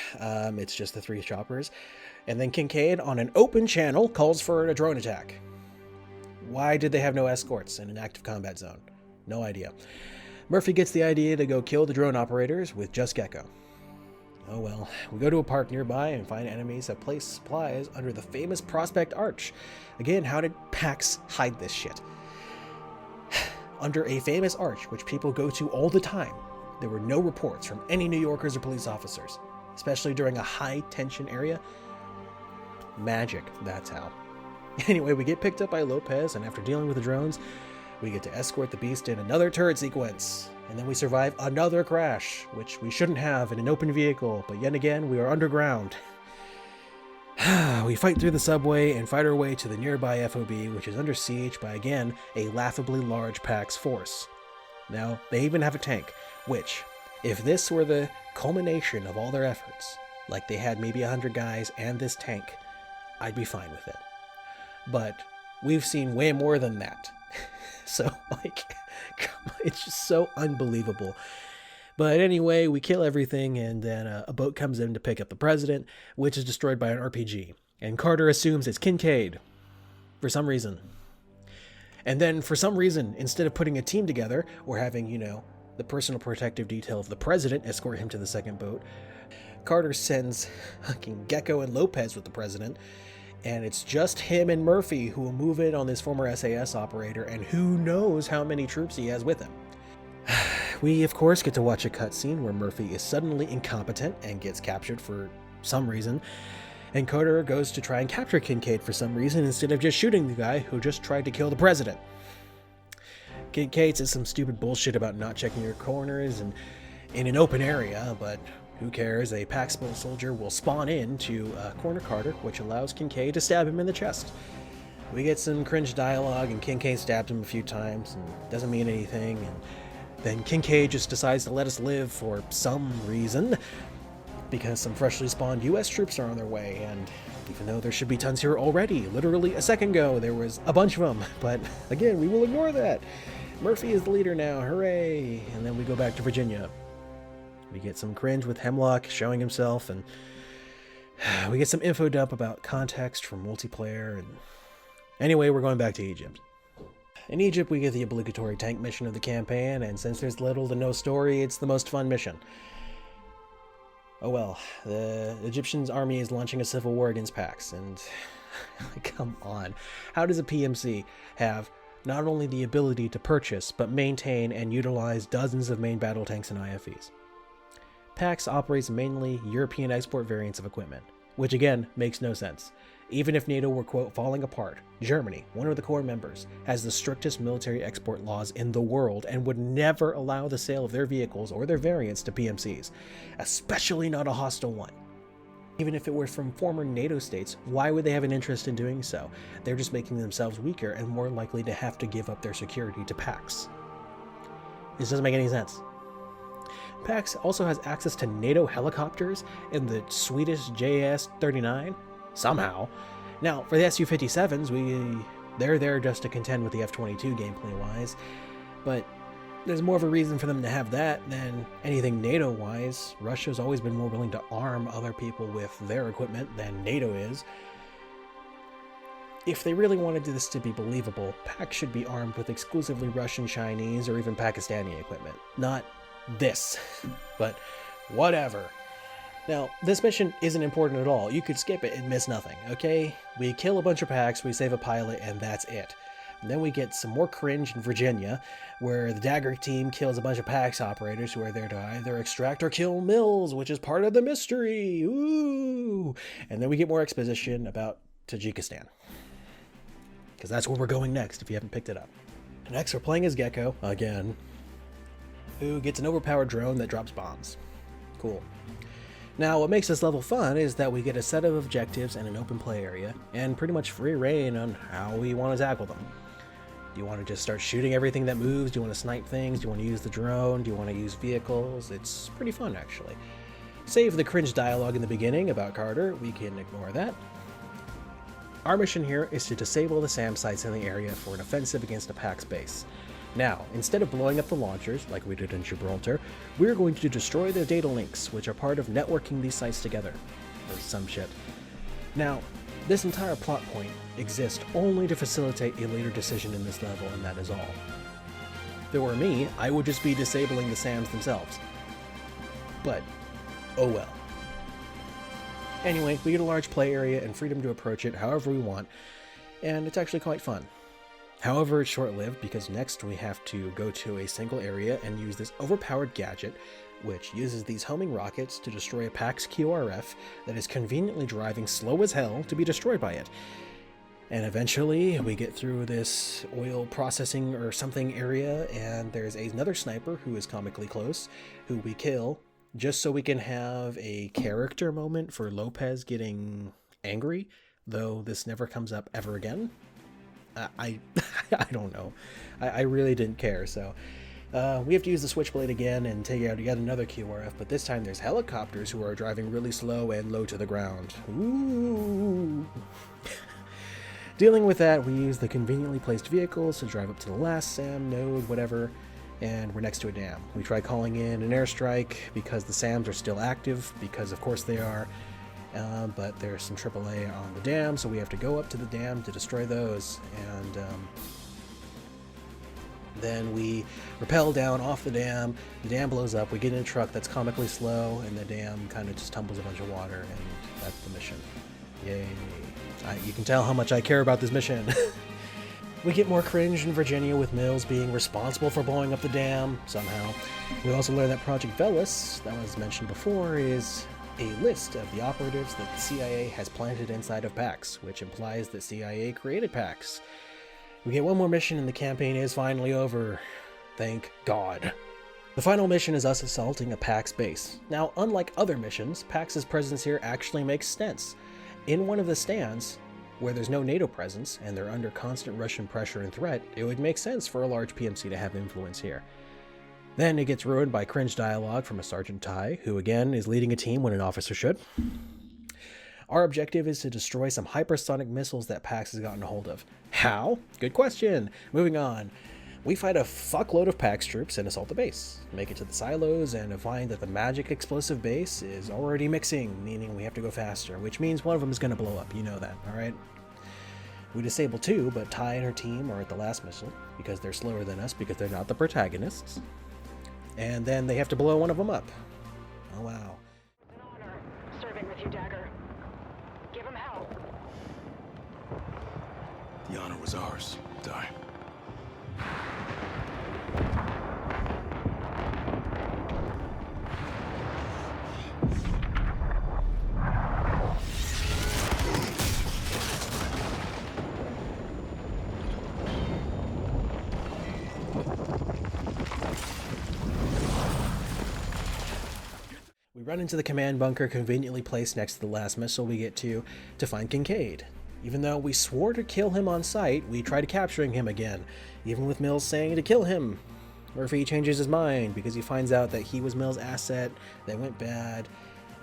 A: It's just the 3 choppers. And then Kincaid, on an open channel, calls for a drone attack. Why did they have no escorts in an active combat zone? No idea. Murphy gets the idea to go kill the drone operators with just Gecko. Oh well, we go to a park nearby and find enemies that place supplies under the famous Prospect Arch. Again, how did PAX hide this shit? Under a famous arch, which people go to all the time, there were no reports from any New Yorkers or police officers, especially during a high-tension area. Magic, that's how. Anyway, we get picked up by Lopez, and after dealing with the drones, we get to escort the beast in another turret sequence, and then we survive another crash, which we shouldn't have in an open vehicle, but yet again, we are underground. We fight through the subway and fight our way to the nearby FOB, which is under siege by, again, a laughably large PAX force. Now, they even have a tank, which, if this were the culmination of all their efforts, like they had maybe 100 guys and this tank, I'd be fine with it. But we've seen way more than that. So, like, it's just so unbelievable. But anyway, we kill everything, and then a boat comes in to pick up the president, which is destroyed by an RPG. And Carter assumes it's Kincaid, for some reason. And then, for some reason, instead of putting a team together, or having, the personal protective detail of the president escort him to the second boat, Carter sends fucking Gecko and Lopez with the president, and it's just him and Murphy who will move in on this former SAS operator, and who knows how many troops he has with him. We, of course, get to watch a cutscene where Murphy is suddenly incompetent and gets captured for some reason, and Carter goes to try and capture Kincaid for some reason instead of just shooting the guy who just tried to kill the president. Kincaid says some stupid bullshit about not checking your corners and in an open area, but who cares? A PAX soldier will spawn in to corner Carter, which allows Kincaid to stab him in the chest. We get some cringe dialogue, and Kincaid stabs him a few times and doesn't mean anything, and then Kincaid just decides to let us live for some reason, because some freshly spawned US troops are on their way, and even though there should be tons here already, literally a second ago there was a bunch of them, but again, we will ignore that. Murphy is the leader now, hooray! And then we go back to Virginia. We get some cringe with Hemlock showing himself, and we get some info dump about context from multiplayer, and anyway, we're going back to Egypt. In Egypt, we get the obligatory tank mission of the campaign, and since there's little to no story, it's the most fun mission. Oh well, the Egyptian army is launching a civil war against PAX, and come on, how does a PMC have not only the ability to purchase, but maintain and utilize dozens of main battle tanks and IFVs? PAX operates mainly European export variants of equipment, which again makes no sense. Even if NATO were, quote, falling apart, Germany, one of the core members, has the strictest military export laws in the world and would never allow the sale of their vehicles or their variants to PMCs, especially not a hostile one. Even if it were from former NATO states, why would they have an interest in doing so? They're just making themselves weaker and more likely to have to give up their security to PAX. This doesn't make any sense. PAX also has access to NATO helicopters in the Swedish JS-39, somehow. Now, for the Su-57s, they're there just to contend with the F-22 gameplay-wise, but there's more of a reason for them to have that than anything NATO-wise. Russia's always been more willing to arm other people with their equipment than NATO is. If they really wanted this to be believable, PAX should be armed with exclusively Russian, Chinese, or even Pakistani equipment, not this. But whatever. Now, this mission isn't important at all. You could skip it and miss nothing, okay? We kill a bunch of PAX, we save a pilot, and that's it. And then we get some more cringe in Virginia, where the Dagger team kills a bunch of PAX operators who are there to either extract or kill Mills, which is part of the mystery. Ooh! And then we get more exposition about Tajikistan, because that's where we're going next, if you haven't picked it up. Next, we're playing as Gecko, again, who gets an overpowered drone that drops bombs. Cool. Now, what makes this level fun is that we get a set of objectives and an open play area, and pretty much free reign on how we want to tackle them. Do you want to just start shooting everything that moves? Do you want to snipe things? Do you want to use the drone? Do you want to use vehicles? It's pretty fun, actually. Save the cringe dialogue in the beginning about Carter. We can ignore that. Our mission here is to disable the SAM sites in the area for an offensive against a PAX base. Now, instead of blowing up the launchers, like we did in Gibraltar, we're going to destroy the data links, which are part of networking these sites together. Or some shit. Now, this entire plot point exists only to facilitate a later decision in this level, and that is all. If it were me, I would just be disabling the SAMs themselves. But, oh well. Anyway, we get a large play area and freedom to approach it however we want, and it's actually quite fun. However, it's short-lived because next we have to go to a single area and use this overpowered gadget, which uses these homing rockets to destroy a PAX QRF that is conveniently driving slow as hell to be destroyed by it. And eventually we get through this oil processing or something area, and there's another sniper who is comically close, who we kill, just so we can have a character moment for Lopez getting angry, though this never comes up ever again. I don't know. I really didn't care, so we have to use the switchblade again and take out yet another QRF, but this time there's helicopters who are driving really slow and low to the ground. Ooh. Dealing with that, we use the conveniently placed vehicles to drive up to the last SAM node, whatever, and we're next to a dam. We try calling in an airstrike because the SAMs are still active, because of course they are. But there's some AAA on the dam, so we have to go up to the dam to destroy those, and then we rappel down off the dam blows up, we get in a truck that's comically slow, and the dam kind of just tumbles a bunch of water, and that's the mission. Yay. You can tell how much I care about this mission. We get more cringe in Virginia with Mills being responsible for blowing up the dam, somehow. We also learn that Project Velis, that was mentioned before, is a list of the operatives that the CIA has planted inside of PAX, which implies that CIA created PAX. We get one more mission and the campaign is finally over. Thank God. The final mission is us assaulting a PAX base. Now, unlike other missions, PAX's presence here actually makes sense. In one of the stands, where there's no NATO presence and they're under constant Russian pressure and threat, it would make sense for a large PMC to have influence here. Then it gets ruined by cringe dialogue from a Sergeant Tai, who again is leading a team when an officer should. Our objective is to destroy some hypersonic missiles that PAX has gotten a hold of. How? Good question. Moving on. We fight a fuckload of PAX troops and assault the base. Make it to the silos and find that the magic explosive base is already mixing, meaning we have to go faster, which means one of them is going to blow up. You know that, alright? We disable two, but Tai and her team are at the last missile because they're slower than us because they're not the protagonists. And then they have to blow one of them up. Oh wow.
I: An honor serving with you, Dagger. Give him hell.
E: The honor was ours, Di.
A: We run into the command bunker conveniently placed next to the last missile we get to find Kincaid. Even though we swore to kill him on sight, we try to capturing him again, even with Mills saying to kill him. Murphy changes his mind because he finds out that he was Mills' asset that went bad,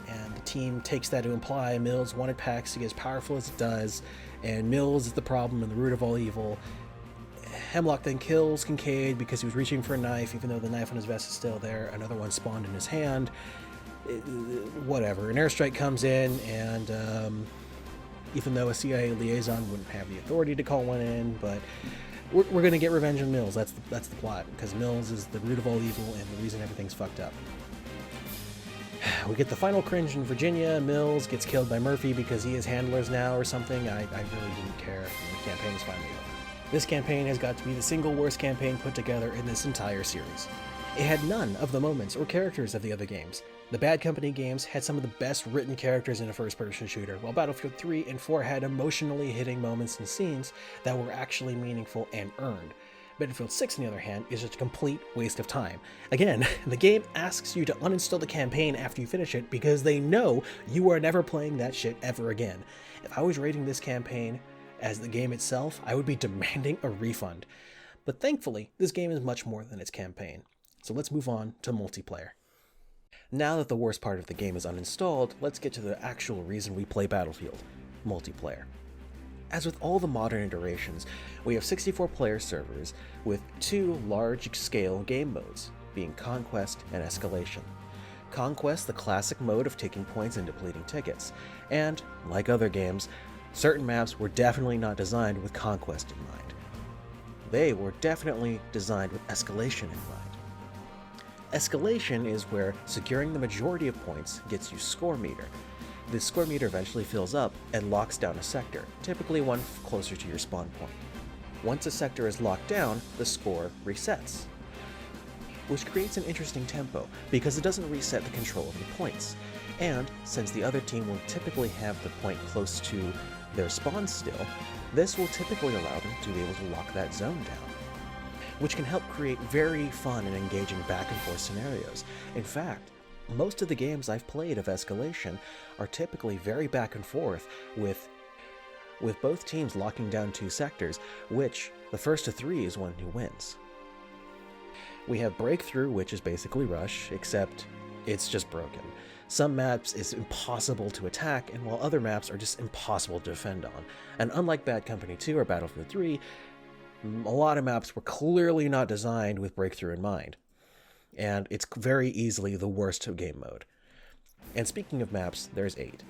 A: and the team takes that to imply Mills wanted PAX to get as powerful as it does, and Mills is the problem and the root of all evil. Hemlock then kills Kincaid because he was reaching for a knife, even though the knife on his vest is still there. Another one spawned in his hand. Whatever. An airstrike comes in, and even though a CIA liaison wouldn't have the authority to call one in, but we're going to get revenge on Mills. That's the plot, because Mills is the root of all evil and the reason everything's fucked up. We get the final cringe in Virginia. Mills gets killed by Murphy because he is handlers now or something. I really didn't care. The campaign is finally over. This campaign has got to be the single worst campaign put together in this entire series. It had none of the moments or characters of the other games. The Bad Company games had some of the best written characters in a first-person shooter, while Battlefield 3 and 4 had emotionally hitting moments and scenes that were actually meaningful and earned. Battlefield 6, on the other hand, is just a complete waste of time. Again, the game asks you to uninstall the campaign after you finish it because they know you are never playing that shit ever again. If I was rating this campaign as the game itself, I would be demanding a refund. But thankfully, this game is much more than its campaign. So let's move on to multiplayer. Now that the worst part of the game is uninstalled, let's get to the actual reason we play Battlefield: multiplayer. As with all the modern iterations, we have 64-player servers with 2 large-scale game modes, being Conquest and Escalation. Conquest, the classic mode of taking points and depleting tickets, and, like other games, certain maps were definitely not designed with Conquest in mind. They were definitely designed with Escalation in mind. Escalation is where securing the majority of points gets you score meter. This score meter eventually fills up and locks down a sector, typically one closer to your spawn point. Once a sector is locked down, the score resets, which creates an interesting tempo because it doesn't reset the control of the points. And since the other team will typically have the point close to their spawn still, this will typically allow them to be able to lock that zone down, which can help create very fun and engaging back and forth scenarios. In fact, most of the games I've played of Escalation are typically very back and forth, with both teams locking down 2 sectors, which the first of 3 is one who wins. We have Breakthrough, which is basically Rush, except it's just broken. Some maps it's impossible to attack, and while other maps are just impossible to defend on. And unlike Bad Company 2 or Battlefield 3, a lot of maps were clearly not designed with Breakthrough in mind, and it's very easily the worst game mode. And speaking of maps, there's 8.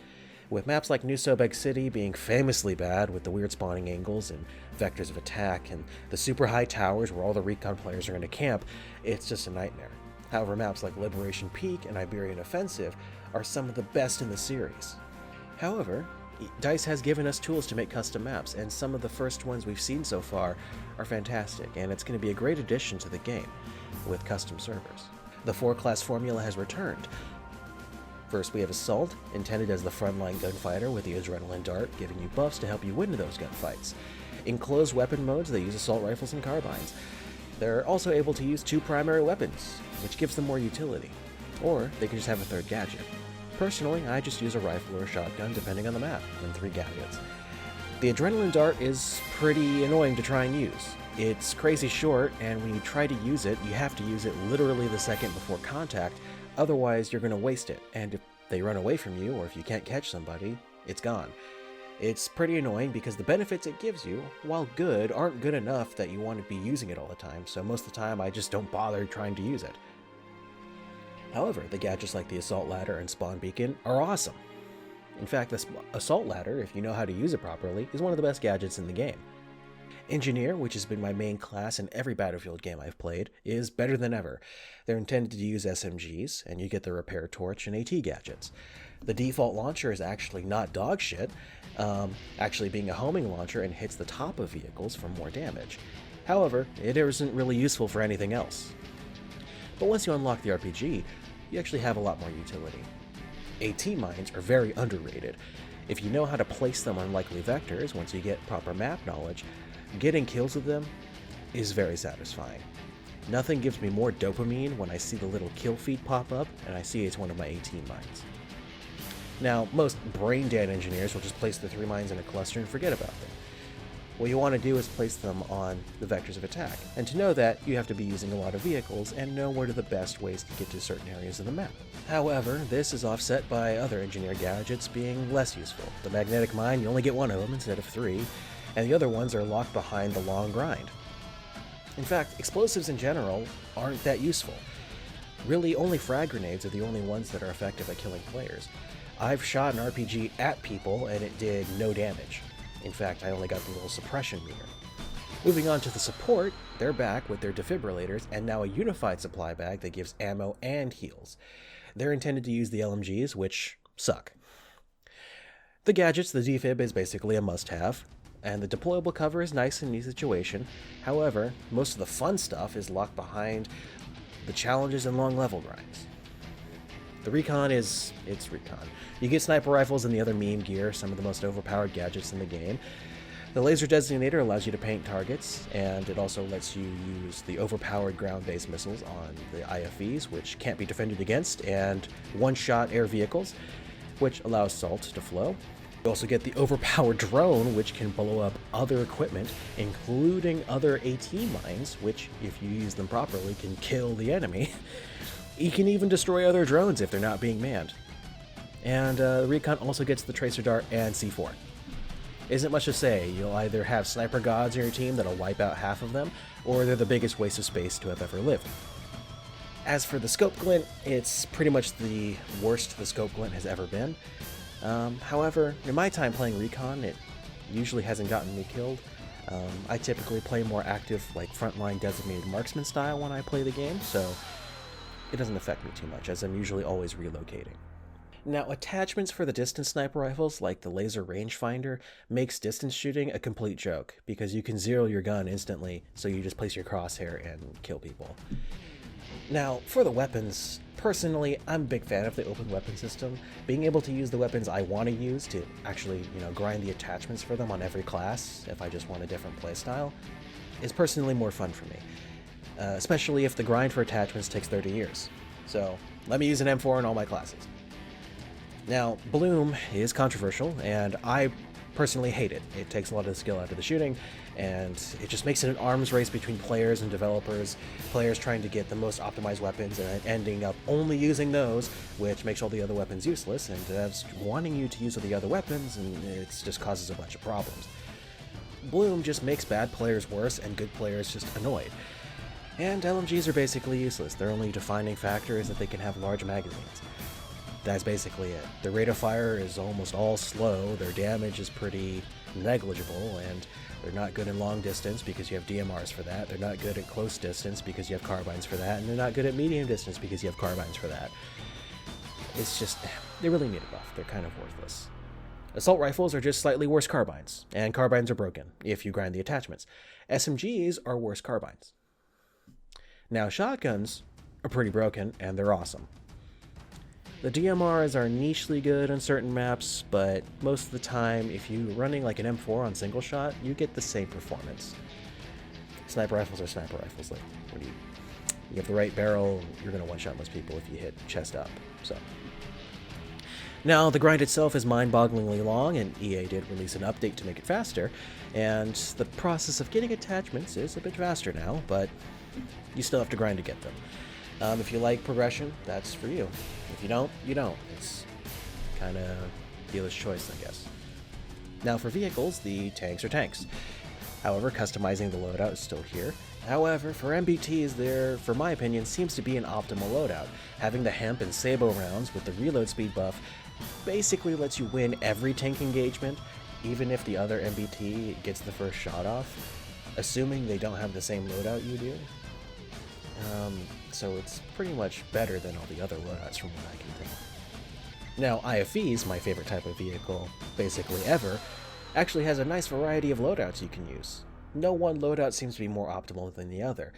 A: With maps like New Sobek City being famously bad with the weird spawning angles and vectors of attack and the super high towers where all the recon players are going to camp, it's just a nightmare. However, maps like Liberation Peak and Iberian Offensive are some of the best in the series. However, DICE has given us tools to make custom maps, and some of the first ones we've seen so far are fantastic, and it's going to be a great addition to the game with custom servers. The 4-class formula has returned. First, we have Assault, intended as the frontline gunfighter with the Adrenaline Dart, giving you buffs to help you win those gunfights. In closed weapon modes, they use assault rifles and carbines. They're also able to use 2 primary weapons, which gives them more utility. Or they can just have a 3rd gadget. Personally, I just use a rifle or a shotgun depending on the map, and 3 gadgets. The Adrenaline Dart is pretty annoying to try and use. It's crazy short, and when you try to use it, you have to use it literally the second before contact, otherwise you're going to waste it, and if they run away from you, or if you can't catch somebody, it's gone. It's pretty annoying because the benefits it gives you, while good, aren't good enough that you want to be using it all the time, so most of the time I just don't bother trying to use it. However, the gadgets like the Assault Ladder and Spawn Beacon are awesome. In fact, the Assault Ladder, if you know how to use it properly, is one of the best gadgets in the game. Engineer, which has been my main class in every Battlefield game I've played, is better than ever. They're intended to use SMGs, and you get the Repair Torch and AT gadgets. The default launcher is actually not dog shit, actually being a homing launcher and hits the top of vehicles for more damage. However, it isn't really useful for anything else. But once you unlock the RPG, you actually have a lot more utility. AT mines are very underrated. If you know how to place them on likely vectors once you get proper map knowledge, getting kills with them is very satisfying. Nothing gives me more dopamine when I see the little kill feed pop up and I see it's one of my AT mines. Now, most brain-dead engineers will just place the 3 mines in a cluster and forget about them. What you want to do is place them on the vectors of attack, and to know that, you have to be using a lot of vehicles and know where are the best ways to get to certain areas of the map. However, this is offset by other engineer gadgets being less useful. The magnetic mine, you only get 1 of them instead of 3, and the other ones are locked behind the long grind. In fact, explosives in general aren't that useful. Really, only frag grenades are the only ones that are effective at killing players. I've shot an RPG at people and it did no damage. In fact, I only got the little suppression meter. Moving on to the support, they're back with their defibrillators and now a unified supply bag that gives ammo and heals. They're intended to use the LMGs, which suck. The gadgets, the defib is basically a must-have, and the deployable cover is nice in any situation. However, most of the fun stuff is locked behind the challenges and long level grinds. The recon it's recon. You get sniper rifles and the other meme gear, some of the most overpowered gadgets in the game. The laser designator allows you to paint targets, and it also lets you use the overpowered ground-based missiles on the IFVs, which can't be defended against, and one-shot air vehicles, which allows salt to flow. You also get the overpowered drone, which can blow up other equipment, including other AT mines, which, if you use them properly, can kill the enemy. You can even destroy other drones if they're not being manned. And Recon also gets the Tracer Dart and C4. Isn't much to say. You'll either have sniper gods on your team that'll wipe out half of them, or they're the biggest waste of space to have ever lived. As for the Scope Glint, it's pretty much the worst the Scope Glint has ever been. However, in my time playing Recon, it usually hasn't gotten me killed. I typically play more active, like frontline designated marksman style when I play the game, so it doesn't affect me too much, as I'm usually always relocating. Now, attachments for the distance sniper rifles, like the laser rangefinder, makes distance shooting a complete joke, because you can zero your gun instantly, so you just place your crosshair and kill people. Now, for the weapons, personally, I'm a big fan of the open weapon system. Being able to use the weapons I want to use to actually, grind the attachments for them on every class, if I just want a different playstyle, is personally more fun for me. Especially if the grind for attachments takes 30 years. So, let me use an M4 in all my classes. Now, Bloom is controversial, and I personally hate it. It takes a lot of the skill out of the shooting, and it just makes it an arms race between players and developers, players trying to get the most optimized weapons and ending up only using those, which makes all the other weapons useless, and devs wanting you to use all the other weapons, and it just causes a bunch of problems. Bloom just makes bad players worse and good players just annoyed. And LMGs are basically useless. Their only defining factor is that they can have large magazines. That's basically it. Their rate of fire is almost all slow, their damage is pretty negligible, and they're not good in long distance because you have DMRs for that, they're not good at close distance because you have carbines for that, and they're not good at medium distance because you have carbines for that. It's just, they really need a buff, they're kind of worthless. Assault rifles are just slightly worse carbines, and carbines are broken if you grind the attachments. SMGs are worse carbines. Now, shotguns are pretty broken, and they're awesome. The DMRs are nichely good on certain maps, but most of the time, if you're running like an M4 on single shot, you get the same performance. Sniper rifles are sniper rifles. Like, you have the right barrel, you're going to one-shot most people if you hit chest up. So, now the grind itself is mind-bogglingly long, and EA did release an update to make it faster, and the process of getting attachments is a bit faster now, but you still have to grind to get them. If you like progression, that's for you. If you don't, you don't. It's kind of dealer's choice, I guess. Now for vehicles, the tanks are tanks. However, customizing the loadout is still here. However, for MBTs, there, for my opinion, seems to be an optimal loadout. Having the Hemp and Sabo rounds with the reload speed buff basically lets you win every tank engagement, even if the other MBT gets the first shot off, assuming they don't have the same loadout you do. So it's pretty much better than all the other loadouts from what I can tell. Now, IFVs, my favorite type of vehicle, basically ever, actually has a nice variety of loadouts you can use. No one loadout seems to be more optimal than the other.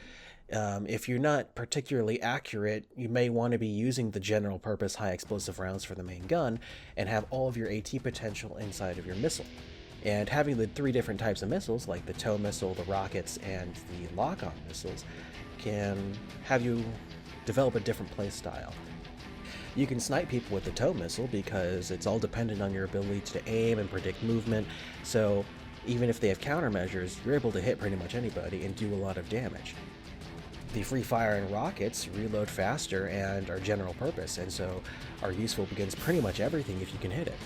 A: If you're not particularly accurate, you may want to be using the general purpose high explosive rounds for the main gun, and have all of your AT potential inside of your missile. And having the 3 different types of missiles, like the tow missile, the rockets, and the lock-on missiles, can have you develop a different play style. You can snipe people with the tow missile because it's all dependent on your ability to aim and predict movement, so even if they have countermeasures, you're able to hit pretty much anybody and do a lot of damage. The free fire and rockets reload faster and are general purpose, and so are useful against pretty much everything if you can hit it.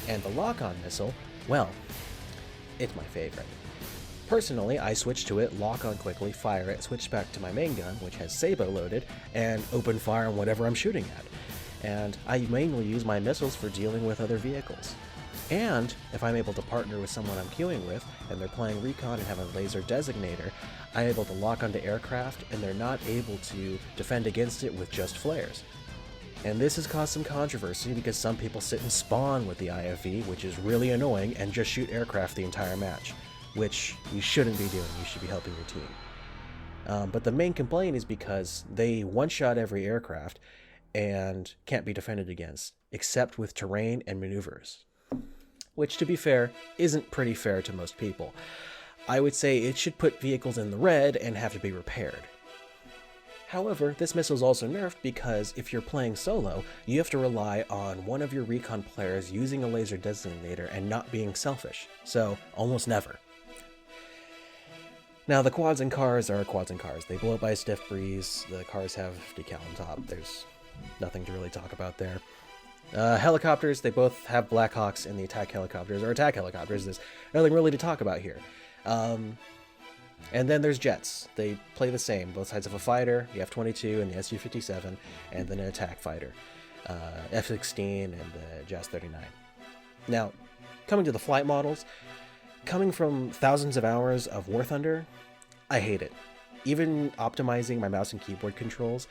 A: And the lock-on missile, well, it's my favorite. Personally, I switch to it, lock on quickly, fire it, switch back to my main gun, which has Sabo loaded, and open fire on whatever I'm shooting at. And I mainly use my missiles for dealing with other vehicles. And if I'm able to partner with someone I'm queuing with, and they're playing Recon and have a laser designator, I'm able to lock onto aircraft, and they're not able to defend against it with just flares. And this has caused some controversy because some people sit and spawn with the IFV, which is really annoying, and just shoot aircraft the entire match, which you shouldn't be doing. You should be helping your team. But the main complaint is because they one-shot every aircraft and can't be defended against, except with terrain and maneuvers. which to be fair, isn't pretty fair to most people. I would say it should put vehicles in the red and have to be repaired. However, this missile is also nerfed because if you're playing solo, you have to rely on one of your recon players using a laser designator and not being selfish, so almost never. Now, the quads and cars are quads and cars. They blow by a stiff breeze, the cars have decal on top, there's nothing to really talk about there. Helicopters, they both have Blackhawks, and the attack helicopters are attack helicopters. There's nothing really to talk about here. And then there's jets. They play the same. Both sides of a fighter, the F-22 and the Su-57, and then an attack fighter, F-16 and the JAS-39. Now, coming to the flight models, coming from thousands of hours of War Thunder, I hate it. Even optimizing my mouse and keyboard controls,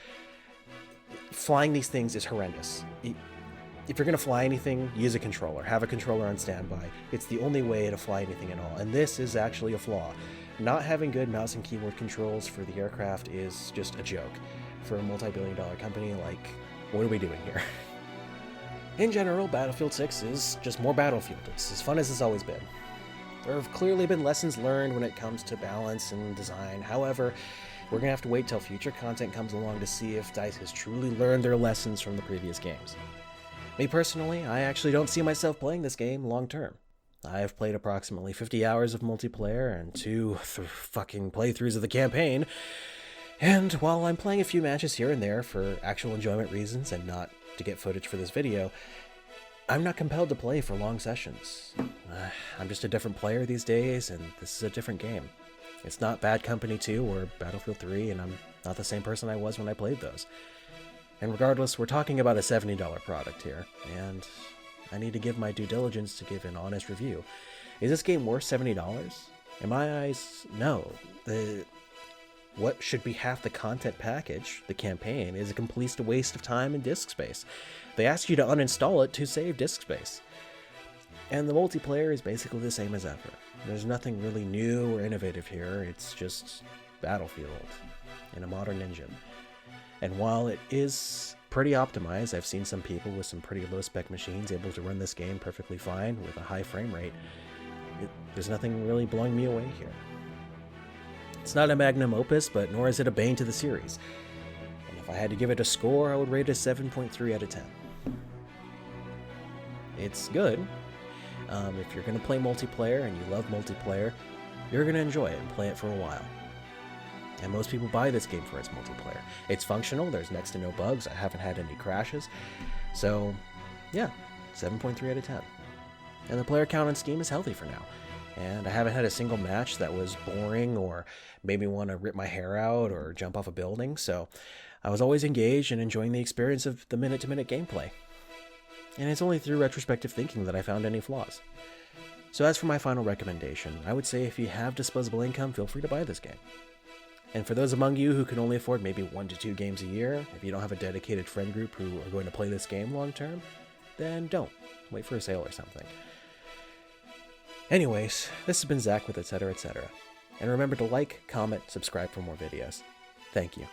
A: flying these things is horrendous. If you're going to fly anything, use a controller. Have a controller on standby. It's the only way to fly anything at all, and this is actually a flaw. Not having good mouse and keyboard controls for the aircraft is just a joke. For a multi-billion-dollar company, like, what are we doing here? In general, Battlefield 6 is just more Battlefield. It's as fun as it's always been. There have clearly been lessons learned when it comes to balance and design. However, we're going to have to wait till future content comes along to see if DICE has truly learned their lessons from the previous games. Me personally, I actually don't see myself playing this game long term. I've played approximately 50 hours of multiplayer and 2 fucking playthroughs of the campaign, and while I'm playing a few matches here and there for actual enjoyment reasons and not to get footage for this video, I'm not compelled to play for long sessions. I'm just a different player these days, and this is a different game. It's not Bad Company 2 or Battlefield 3, and I'm not the same person I was when I played those. And regardless, we're talking about a $70 product here, and I need to give my due diligence to give an honest review. Is this game worth $70? In my eyes, no. What should be half the content package, the campaign, is a complete waste of time and disk space. They ask you to uninstall it to save disk space. And the multiplayer is basically the same as ever. There's nothing really new or innovative here, it's just Battlefield in a modern engine. And while it is pretty optimized, I've seen some people with some pretty low-spec machines able to run this game perfectly fine with a high frame rate. There's nothing really blowing me away here. It's not a magnum opus, but nor is it a bane to the series. And if I had to give it a score, I would rate it a 7.3 out of 10. It's good. If you're going to play multiplayer and you love multiplayer, you're going to enjoy it and play it for a while. And most people buy this game for its multiplayer. It's functional, there's next to no bugs, I haven't had any crashes. So, yeah, 7.3 out of 10. And the player count on Steam is healthy for now. And I haven't had a single match that was boring or made me want to rip my hair out or jump off a building, so I was always engaged and enjoying the experience of the minute-to-minute gameplay. And it's only through retrospective thinking that I found any flaws. So as for my final recommendation, I would say if you have disposable income, feel free to buy this game. And for those among you who can only afford maybe 1 to 2 games a year, if you don't have a dedicated friend group who are going to play this game long term, then don't. Wait for a sale or something. Anyways, this has been Zach with etc. etc. And remember to like, comment, subscribe for more videos. Thank you.